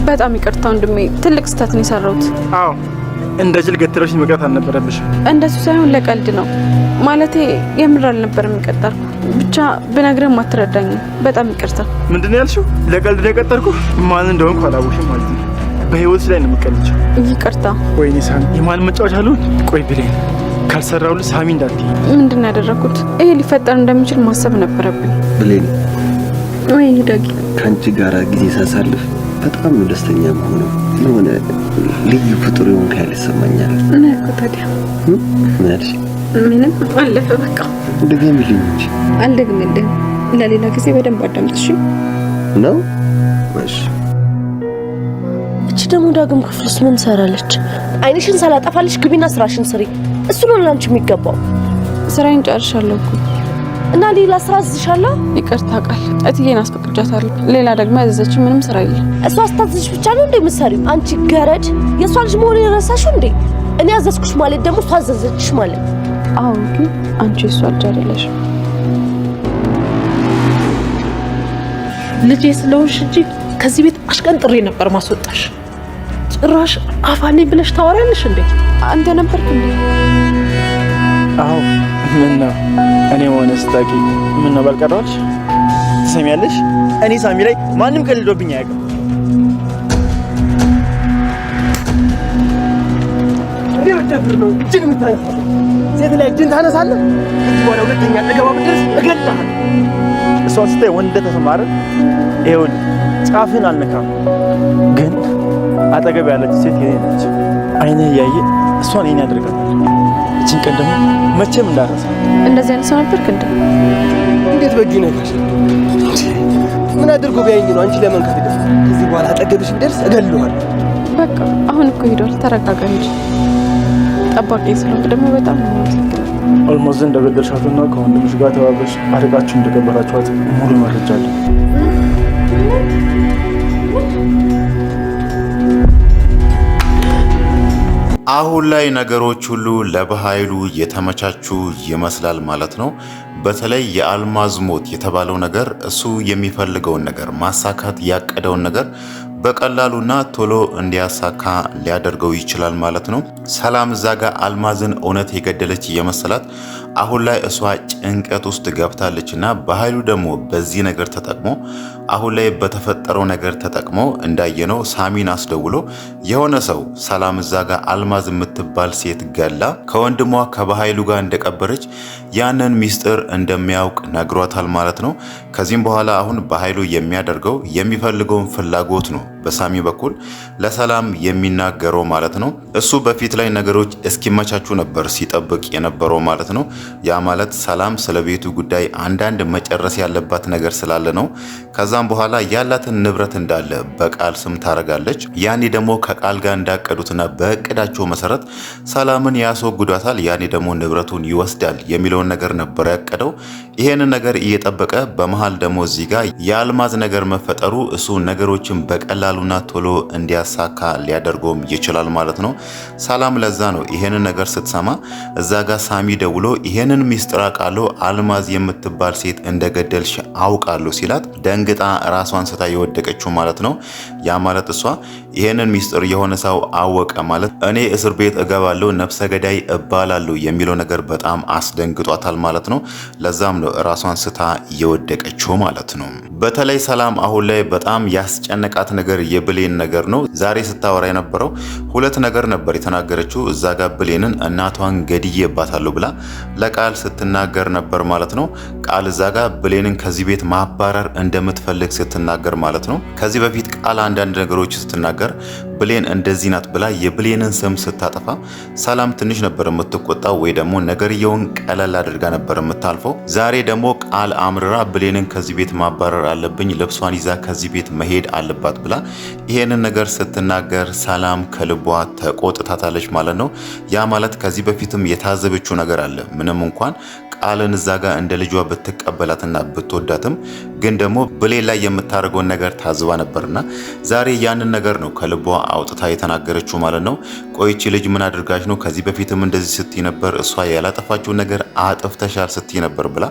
በጣም ይቅርታ ወንድሜ፣ ትልቅ ስህተት ነው የሰራሁት። አዎ እንደ ጅል ገትረሽ መቅረት አልነበረብሽ። እንደሱ ሳይሆን ለቀልድ ነው ማለቴ፣ የምር አልነበረም የቀጠርኩ። ብቻ ብነግርህም አትረዳኝም። በጣም ይቅርታ። ምንድን ነው ያልሽው? ለቀልድ ነው የቀጠርኩ? ማን እንደሆንኩ አላወቅሽም ማለት ነው። በህይወት ላይ ነው የምትቀልጂው። ይቅርታ። ወይኔ ሳሚ፣ የማን መጫወቻ አሉን? ቆይ ብሌን ካልሰራሁልሽ ሳሚ እንዳትዪ። ምንድን ነው ያደረኩት? ይሄ ሊፈጠር እንደሚችል ማሰብ ነበረብኝ። ብሌን፣ ወይ ዳጊ፣ ከአንቺ ጋር ጊዜ ሳሳልፍ በጣም ነው ደስተኛ የምሆነው። የሆነ ልዩ ፍጡር የሆንክ ያህል ይሰማኛል። ምን ያልኩት ታዲያ? ምን አልሽ? ምንም አለፈ በቃ። ድገሚልኝ እንጂ። አልደግምልህም። ለሌላ ጊዜ በደንብ አዳምጥሽ ነው። እሺ። እቺ ደግሞ ዳግም ክፍልስ ምን ሰራለች? አይንሽን ሳላጠፋልሽ ግቢና ስራሽን ስሪ። እሱ ነው ላንቺ የሚገባው። ስራዬን ጨርሻለሁ እኮ እና ሌላ ስራ አዝዝሻለሁ። ይቅርታ ቃል እትዬን አስፈቅጃታለሁ። ሌላ ደግሞ ያዘዘች ምንም ስራ የለም። እሷ አስታዝዝሽ ብቻ ነው እንዴ የምትሰሪው? አንቺ ገረድ፣ የእሷ ልጅ መሆኔን የረሳሽው እንዴ? እኔ አዘዝኩሽ ማለት ደግሞ እሷ አዘዘችሽ ማለት። አዎ ግን አንቺ እሷ ልጅ አይደለሽም። ልጄ ስለሆንሽ እንጂ ከዚህ ቤት አሽቀንጥሬ ነበር ማስወጣሽ። ጭራሽ አፋኔ ብለሽ ታወሪያለሽ እንዴ? አንተ ነበርክ እንዴ? አዎ ምን ነው እኔ ሆነ ስታቂ ምን ነው ባልቀረዋልሽ? ትሰሚያለሽ? እኔ ሳሚ ላይ ማንም ቀልዶብኝ አያውቅም። እኔ ወደፍር ነው እጅን የምታነሳው ሴት ላይ እጅን ታነሳለህ። ከዚህ በኋላ ሁለተኛ አጠገባ ብትደርስ እገልጥሃለሁ። እሷን ስታይ ወንድ ተሰማረ። ይኸውልህ ጫፍን አልነካም፣ ግን አጠገብ ያለች ሴት የኔ ነች። አይንህ እያየ እሷን የኔ ያደርጋታል። እቺን ቀን ደግሞ መቼም እንዳረሳ። እንደዚህ አይነት ሰው ነበርክ እንዴ? እንዴት በእጁ ይነካሽ? ምን አድርጎ ቢያየኝ ነው አንቺ ለመንካት ደስ? ከዚህ በኋላ አጠገብሽ ቢደርስ እገልዋለሁ። በቃ አሁን እኮ ሄዷል። ተረጋጋ እንጂ። ጠባቂ ስለሆንክ ደግሞ በጣም ነው። ኦልሞስት እንደገደልሻትና ከወንድምሽ ጋር ተባብረሽ አደጋችሁ እንደገበራችኋት ሙሉ መረጃ አለ። አሁን ላይ ነገሮች ሁሉ ለበኃይሉ የተመቻቹ ይመስላል ማለት ነው። በተለይ የአልማዝ ሞት የተባለው ነገር እሱ የሚፈልገውን ነገር ማሳካት ያቀደውን ነገር በቀላሉና ቶሎ እንዲያሳካ ሊያደርገው ይችላል ማለት ነው። ሰላም እዛ ጋር አልማዝን እውነት የገደለች የመሰላት አሁን ላይ እሷ ጭንቀት ውስጥ ገብታለችና በኃይሉ ደግሞ በዚህ ነገር ተጠቅሞ አሁን ላይ በተፈጠረው ነገር ተጠቅሞ እንዳየነው ሳሚን አስደውሎ የሆነ ሰው ሰላም እዛ ጋር አልማዝ የምትባል ሴት ገላ ከወንድሟ ከበኃይሉ ጋር እንደቀበረች ያንን ሚስጥር እንደሚያውቅ ነግሯታል ማለት ነው። ከዚህም በኋላ አሁን በኃይሉ የሚያደርገው የሚፈልገውን ፍላጎት ነው በሳሚ በኩል ለሰላም የሚናገረው ማለት ነው። እሱ በፊት ላይ ነገሮች እስኪመቻቹ ነበር ሲጠብቅ የነበረው ማለት ነው። ያ ማለት ሰላም ስለ ቤቱ ጉዳይ አንዳንድ መጨረስ ያለባት ነገር ስላለ ነው። ከዛም በኋላ ያላትን ንብረት እንዳለ በቃል ስም ታረጋለች። ያኔ ደግሞ ከቃል ጋር እንዳቀዱትና በእቅዳቸው መሰረት ሰላምን ያስወግዷታል። ያኔ ደግሞ ንብረቱን ይወስዳል የሚለውን ነገር ነበር ያቀደው። ይሄንን ነገር እየጠበቀ በመሃል ደግሞ እዚህ ጋር የአልማዝ ነገር መፈጠሩ እሱ ነገሮችን በቀላሉና ቶሎ እንዲያሳካ ሊያደርገውም ይችላል ማለት ነው። ሰላም ለዛ ነው ይሄንን ነገር ስትሰማ እዛ ጋር ሳሚ ደውሎ ይሄንን ሚስጥር አውቃለሁ አልማዝ የምትባል ሴት እንደገደልሽ አውቃለሁ ሲላት ደንግጣ ራሷን ስታ የወደቀችው ማለት ነው። ያ ማለት እሷ ይሄንን ሚስጥር የሆነ ሰው አወቀ ማለት እኔ እስር ቤት እገባለሁ ነፍሰ ገዳይ እባላለሁ የሚለው ነገር በጣም አስደንግጧታል ማለት ነው። ለዛም ነው ራሷን ስታ የወደቀችው ማለት ነው። በተለይ ሰላም አሁን ላይ በጣም ያስጨነቃት ነገር የብሌን ነገር ነው። ዛሬ ስታወራ የነበረው ሁለት ነገር ነበር የተናገረችው። እዛ ጋር ብሌንን እናቷን ገድዬባታለሁ ብላ ለቃል ስትናገር ነበር ማለት ነው። ቃል እዛ ጋር ብሌንን ከዚህ ቤት ማባረር እንደምትፈልግ ስትናገር ማለት ነው። ከዚህ በፊት ቃል አንዳንድ ነገሮች ስትናገር ብሌን እንደዚህ ናት ብላ የብሌንን ስም ስታጠፋ ሰላም ትንሽ ነበር የምትቆጣው ወይ ደግሞ ነገርየውን ቀለል አድርጋ ነበር የምታልፈው። ዛሬ ደግሞ ቃል አምርራ ብሌንን ከዚህ ቤት ማባረር አለብኝ፣ ልብሷን ይዛ ከዚህ ቤት መሄድ አለባት ብላ ይሄንን ነገር ስትናገር ሰላም ከልቧ ተቆጥታታለች ማለት ነው። ያ ማለት ከዚህ በፊትም የታዘበችው ነገር አለ። ምንም እንኳን ቃልን እዛ ጋር እንደ ልጇ ብትቀበላትና ብትወዳትም ግን ደግሞ ብሌን ላይ የምታደርገውን ነገር ታዝባ ነበርና ዛሬ ያንን ነገር ነው ከልቧ አውጥታ የተናገረችው ማለት ነው። ቆይቺ ልጅ ምን አድርጋሽ ነው? ከዚህ በፊትም እንደዚህ ስትይ ነበር፣ እሷ ያላጠፋችውን ነገር አጥፍተሻል ስትይ ነበር ብላ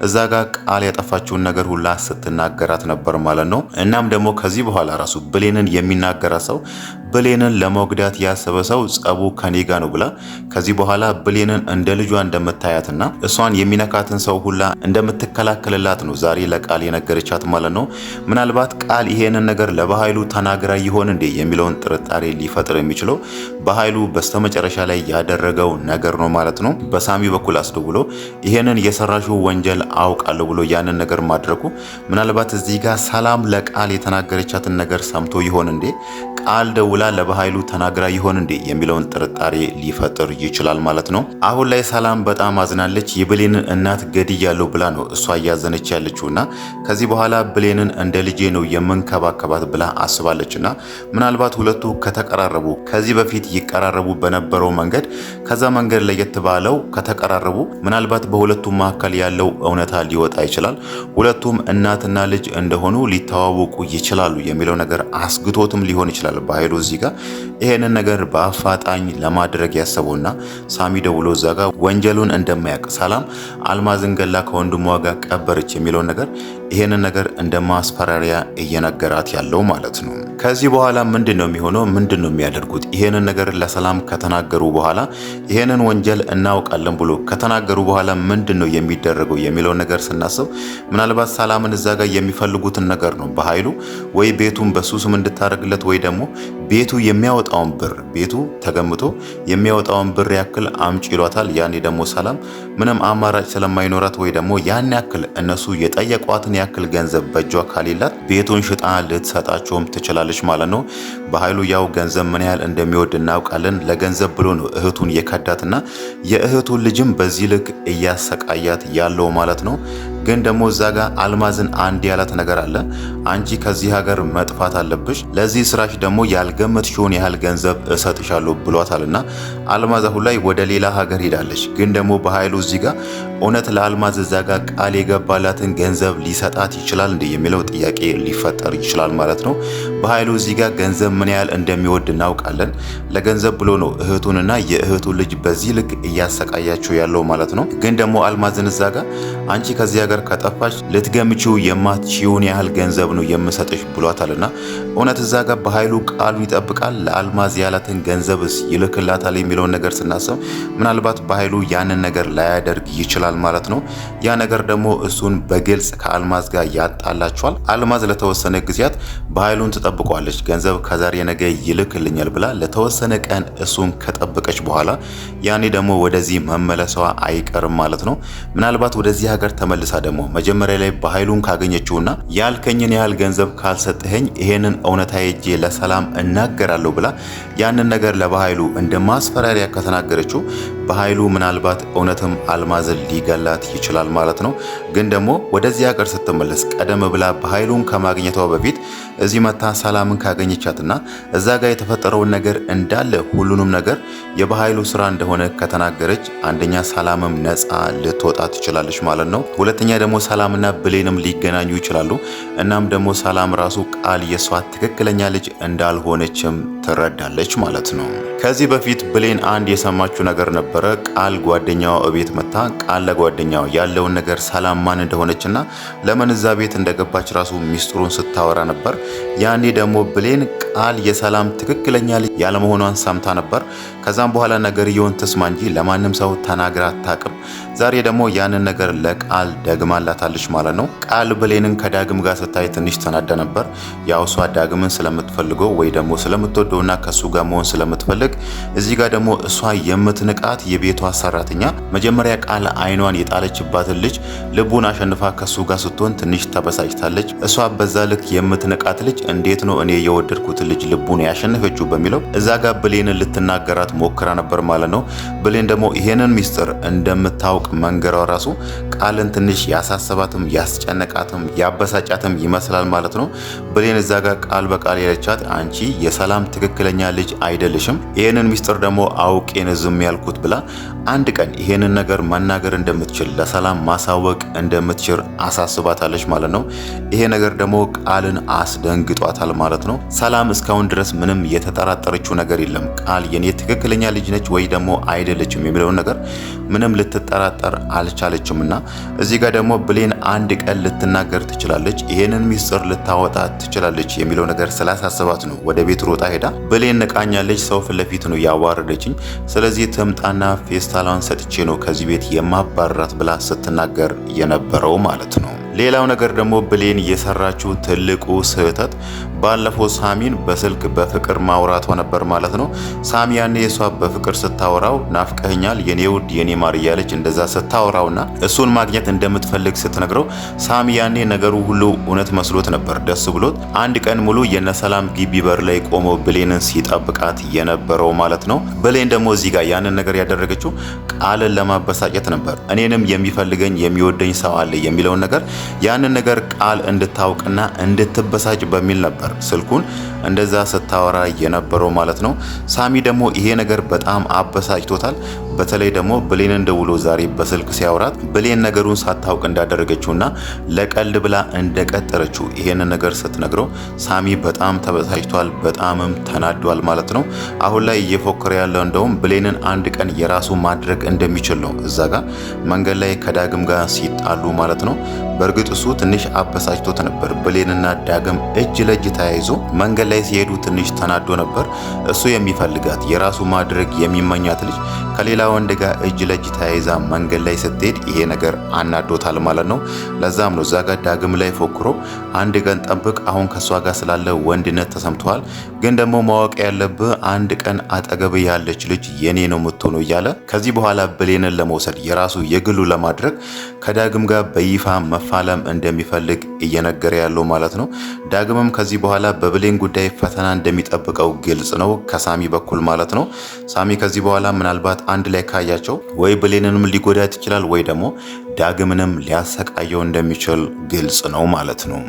እዛ ጋር ቃል ያጠፋችውን ነገር ሁላ ስትናገራት ነበር ማለት ነው። እናም ደግሞ ከዚህ በኋላ ራሱ ብሌንን የሚናገራት ሰው ብሌንን ለመጉዳት ያሰበ ሰው ጸቡ ከኔ ጋር ነው ብላ ከዚህ በኋላ ብሌንን እንደ ልጇ እንደምታያትና እሷን የሚነካትን ሰው ሁላ እንደምትከላከልላት ነው ዛሬ ለቃል የነገረቻት ማለት ነው። ምናልባት ቃል ይሄንን ነገር ለበኃይሉ ተናግራ ይሆን እንዴ የሚለውን ጥርጣሬ ሊፈጥር የሚችለው በኃይሉ በስተመጨረሻ ላይ ያደረገው ነገር ነው ማለት ነው። በሳሚ በኩል አስደውሎ ይሄንን የሰራሽው ወንጀል አውቃለሁ ብሎ ያንን ነገር ማድረጉ ምናልባት እዚህ ጋር ሰላም ለቃል የተናገረቻትን ነገር ሰምቶ ይሆን እንዴ ቃል ደውላ ለበኃይሉ ተናግራ ይሆን እንዴ የሚለውን ጥርጣሬ ሊፈጥር ይችላል ማለት ነው። አሁን ላይ ሰላም በጣም አዝናለች። የብሌንን እናት ገድያለሁ ብላ ነው እሷ እያዘነች ያለችውና ከዚህ በኋላ ብሌንን እንደ ልጄ ነው የምንከባከባት ብላ አስባለችና ምናልባት ሁለቱ ከተቀራረቡ ከዚህ በፊት ይቀራረቡ በነበረው መንገድ ከዛ መንገድ ለየት ባለው ከተቀራረቡ ምናልባት በሁለቱም መካከል ያለው እውነታ ሊወጣ ይችላል። ሁለቱም እናትና ልጅ እንደሆኑ ሊተዋወቁ ይችላሉ የሚለው ነገር አስግቶትም ሊሆን ይችላል በኃይሉ እዚህ ጋር ይሄንን ነገር በአፋጣኝ ለማድረግ ያሰበውና ሳሚ ደውሎ እዛ ጋር ወንጀሉን እንደማያውቅ ሰላም አልማዝን ገላ ከወንድሟ ጋር ቀበረች የሚለው ነገር ይሄንን ነገር እንደማስፈራሪያ እየነገራት ያለው ማለት ነው። ከዚህ በኋላ ምንድነው የሚሆነው? ምንድነው የሚያደርጉት? ይሄንን ነገር ለሰላም ከተናገሩ በኋላ ይሄንን ወንጀል እናውቃለን ብሎ ከተናገሩ በኋላ ምንድነው የሚደረገው የሚለው ነገር ስናስብ ምናልባት ሰላምን እዛ ጋር የሚፈልጉትን ነገር ነው በኃይሉ ወይ ቤቱን በሱ ስም እንድታደርግለት ወይ ደግሞ ቤቱ የሚያወጣውን ብር ቤቱ ተገምቶ የሚያወጣውን ብር ያክል አምጪ ይሏታል። ያኔ ደግሞ ሰላም ምንም አማራጭ ስለማይኖራት ወይ ደግሞ ያን ያክል እነሱ የጠየቋትን ያክል ገንዘብ በእጇ ካሌላት ቤቱን ሽጣ ልትሰጣቸውም ትችላለች ማለት ነው። በኃይሉ ያው ገንዘብ ምን ያህል እንደሚወድ እናውቃለን። ለገንዘብ ብሎ ነው እህቱን የከዳትና የእህቱን ልጅም በዚህ ልክ እያሰቃያት ያለው ማለት ነው። ግን ደግሞ እዛ ጋር አልማዝን አንድ ያላት ነገር አለ። አንቺ ከዚህ ሀገር መጥፋት አለብሽ፣ ለዚህ ስራሽ ደግሞ ያልገመትሽውን ያህል ገንዘብ እሰጥሻለሁ ብሏታልና አልማዝ አሁን ላይ ወደ ሌላ ሀገር ሄዳለች። ግን ደግሞ በኃይሉ እዚህ ጋር እውነት ለአልማዝ እዛ ጋር ቃል የገባላትን ገንዘብ ሊሰጣት ይችላል እንዴ የሚለው ጥያቄ ሊፈጠር ይችላል ማለት ነው። በኃይሉ እዚህ ጋር ገንዘብ ምን ያህል እንደሚወድ እናውቃለን። ለገንዘብ ብሎ ነው እህቱንና የእህቱን ልጅ በዚህ ልክ እያሰቃያቸው ያለው ማለት ነው። ግን ደግሞ አልማዝን እዛ ጋር አንቺ ከዚህ ሀገር ከጠፋሽ ልትገምቺው የማትችውን ያህል ገንዘብ ነው የምሰጥሽ ብሏታልና እውነት እዛ ጋር በኃይሉ ቃሉ ይጠብቃል? ለአልማዝ ያላትን ገንዘብስ ይልክላታል የሚለውን ነገር ስናስብ ምናልባት በኃይሉ ያንን ነገር ላያደርግ ይችላል ማለት ነው። ያ ነገር ደግሞ እሱን በግልጽ ከአልማዝ ጋር ያጣላቸዋል። አልማዝ ለተወሰነ ጊዜያት በኃይሉን ትጠብቀዋለች። ገንዘብ ከዛሬ ነገ ይልክልኛል ብላ ለተወሰነ ቀን እሱን ከጠበቀች በኋላ ያኔ ደግሞ ወደዚህ መመለሷ አይቀርም ማለት ነው። ምናልባት ወደዚህ ሀገር ተመልሳ ደግሞ መጀመሪያ ላይ በኃይሉን ካገኘችውና ያልከኝን ያህል ገንዘብ ካልሰጠኸኝ ይሄንን እውነታ ሄጄ ለሰላም እናገራለሁ ብላ ያንን ነገር ለበኃይሉ እንደ ማስፈራሪያ ከተናገረችው በኃይሉ ምናልባት እውነትም አልማዝን ሊገላት ይችላል ማለት ነው። ግን ደግሞ ወደዚህ ሀገር ስትመለስ ቀደም ብላ በኃይሉን ከማግኘቷ በፊት እዚህ መታ ሰላምን ካገኘቻትና እዛ ጋር የተፈጠረውን ነገር እንዳለ ሁሉንም ነገር የበኃይሉ ስራ እንደሆነ ከተናገረች አንደኛ ሰላምም ነፃ ልትወጣ ትችላለች ማለት ነው። ሁለተኛ ደግሞ ሰላምና ብሌንም ሊገናኙ ይችላሉ። እናም ደግሞ ሰላም ራሱ ቃል የሷ ትክክለኛ ልጅ እንዳልሆነችም ትረዳለች ማለት ነው። ከዚህ በፊት ብሌን አንድ የሰማችው ነገር ነበረ። ቃል ጓደኛዋ እቤት መታ ቃል ለጓደኛዋ ያለውን ነገር ሰላም ማን እንደሆነችና ለምን እዛ ቤት እንደገባች ራሱ ሚስጥሩን ስታወራ ነበር። ያኔ ደግሞ ብሌን ቃል የሰላም ትክክለኛ ልጅ ያለመሆኗን ሰምታ ነበር። ከዛም በኋላ ነገርየውን ትስማ እንጂ ለማንም ሰው ተናግራ አታውቅም። ዛሬ ደግሞ ያንን ነገር ለቃል ደግማላታለች ማለት ነው። ቃል ብሌንን ከዳግም ጋር ስታይ ትንሽ ተናዳ ነበር። ያው እሷ ዳግምን ስለምትፈልገው ወይ ደግሞ ስለምትወደውና ከሱ ጋር መሆን ስለምትፈልግ እዚህ ጋር ደግሞ እሷ የምትንቃት የቤቷ ሰራተኛ መጀመሪያ ቃል አይኗን የጣለችባትን ልጅ ልቡን አሸንፋ ከሱ ጋር ስትሆን ትንሽ ተበሳጭታለች። እሷ በዛ ልክ የምትንቃት ልጅ እንዴት ነው እኔ የወደድኩት ልጅ ልቡን ያሸነፈችው በሚለው እዛ ጋር ብሌንን ልትናገራት ሞክራ ነበር ማለት ነው። ብሌን ደግሞ ይሄንን ሚስጥር እንደምታውቅ መንገሯ ራሱ ቃልን ትንሽ ያሳሰባትም ያስጨነቃትም ያበሳጫትም ይመስላል ማለት ነው። ብሌን እዛ ጋር ቃል በቃል ያለቻት አንቺ የሰላም ትክክለኛ ልጅ አይደለሽም፣ ይሄንን ሚስጥር ደግሞ አውቄን ዝም ያልኩት ብላ አንድ ቀን ይሄንን ነገር መናገር እንደምትችል ለሰላም ማሳወቅ እንደምትችል አሳስባታለች ማለት ነው። ይሄ ነገር ደግሞ ቃልን አስደንግጧታል ማለት ነው። ሰላም እስካሁን ድረስ ምንም የተጠራጠረችው ነገር የለም። ቃል የኔ ትክክለኛ ልጅ ነች ወይ ደግሞ አይደለችም የሚለውን ነገር ምንም ልትጠራጠር አልቻለችምና እዚህ ጋር ደግሞ ብሌን አንድ ቀን ልትናገር ትችላለች፣ ይሄንን ሚስጥር ልታወጣ ትችላለች የሚለው ነገር ስላሳሰባት ነው ወደ ቤት ሮጣ ሄዳ ብሌን ንቃኛለች፣ ሰው ፊት ለፊት ነው ያዋረደችኝ፣ ስለዚህ ትምጣና ፌስታሏን ሰጥቼ ነው ከዚህ ቤት የማባራት ብላ ስትናገር የነበረው ማለት ነው። ሌላው ነገር ደግሞ ብሌን የሰራችው ትልቁ ስህተት ባለፈው ሳሚን በስልክ በፍቅር ማውራቷ ነበር ማለት ነው። ሳሚ ያኔ እሷ በፍቅር ስታወራው ናፍቀኛል የኔ ውድ የኔ ማር እያለች እንደዛ ስታወራውና እሱን ማግኘት እንደምትፈልግ ስትነግረው ሳሚ ያኔ ነገሩ ሁሉ እውነት መስሎት ነበር ደስ ብሎት አንድ ቀን ሙሉ የነሰላም ግቢ በር ላይ ቆሞ ብሌንን ሲጠብቃት የነበረው ማለት ነው። ብሌን ደግሞ እዚህ ጋር ያንን ነገር ያደረገችው ቃልን ለማበሳጨት ነበር። እኔንም የሚፈልገኝ የሚወደኝ ሰው አለ የሚለውን ነገር ያንን ነገር ቃል እንድታውቅና እንድትበሳጭ በሚል ነበር ስልኩን እንደዛ ስታወራ የነበረው ማለት ነው። ሳሚ ደግሞ ይሄ ነገር በጣም አበሳጭቶታል። በተለይ ደግሞ ብሌንን ደውሎ ዛሬ በስልክ ሲያወራት ብሌን ነገሩን ሳታውቅ እንዳደረገችውና ለቀልድ ብላ እንደቀጠረችው ይሄንን ነገር ስትነግረው ሳሚ በጣም ተበሳጭቷል፣ በጣምም ተናዷል ማለት ነው። አሁን ላይ እየፎከረ ያለው እንደውም ብሌንን አንድ ቀን የራሱ ማድረግ እንደሚችል ነው። እዛ ጋር መንገድ ላይ ከዳግም ጋር ሲጣሉ ማለት ነው። በእርግጥ እሱ ትንሽ አበሳጭቶት ነበር። ብሌንና ዳግም እጅ ለእጅ ተያይዞ መንገድ ላይ ሲሄዱ ትንሽ ተናዶ ነበር። እሱ የሚፈልጋት የራሱ ማድረግ የሚመኛት ልጅ ከሌላ ወንድ ጋር እጅ ለእጅ ተያይዛ መንገድ ላይ ስትሄድ ይሄ ነገር አናዶታል ማለት ነው። ለዛም ነው እዛ ጋር ዳግም ላይ ፎክሮ አንድ ቀን ጠብቅ፣ አሁን ከሷ ጋር ስላለ ወንድነት ተሰምቷል፣ ግን ደግሞ ማወቅ ያለብህ አንድ ቀን አጠገብ ያለች ልጅ የኔ ነው የምትሆነው እያለ ከዚህ በኋላ ብሌንን ለመውሰድ የራሱ የግሉ ለማድረግ ከዳግም ጋር በይፋ መፋለም እንደሚፈልግ እየነገረ ያለው ማለት ነው። ዳግምም ከዚህ በኋላ በብሌን ጉዳይ ፈተና እንደሚጠብቀው ግልጽ ነው ከሳሚ በኩል ማለት ነው። ሳሚ ከዚህ በኋላ ምናልባት አንድ ላይ ካያቸው ወይ ብሌንንም ሊጎዳት ይችላል ወይ ደግሞ ዳግምንም ሊያሰቃየው እንደሚችል ግልጽ ነው ማለት ነው።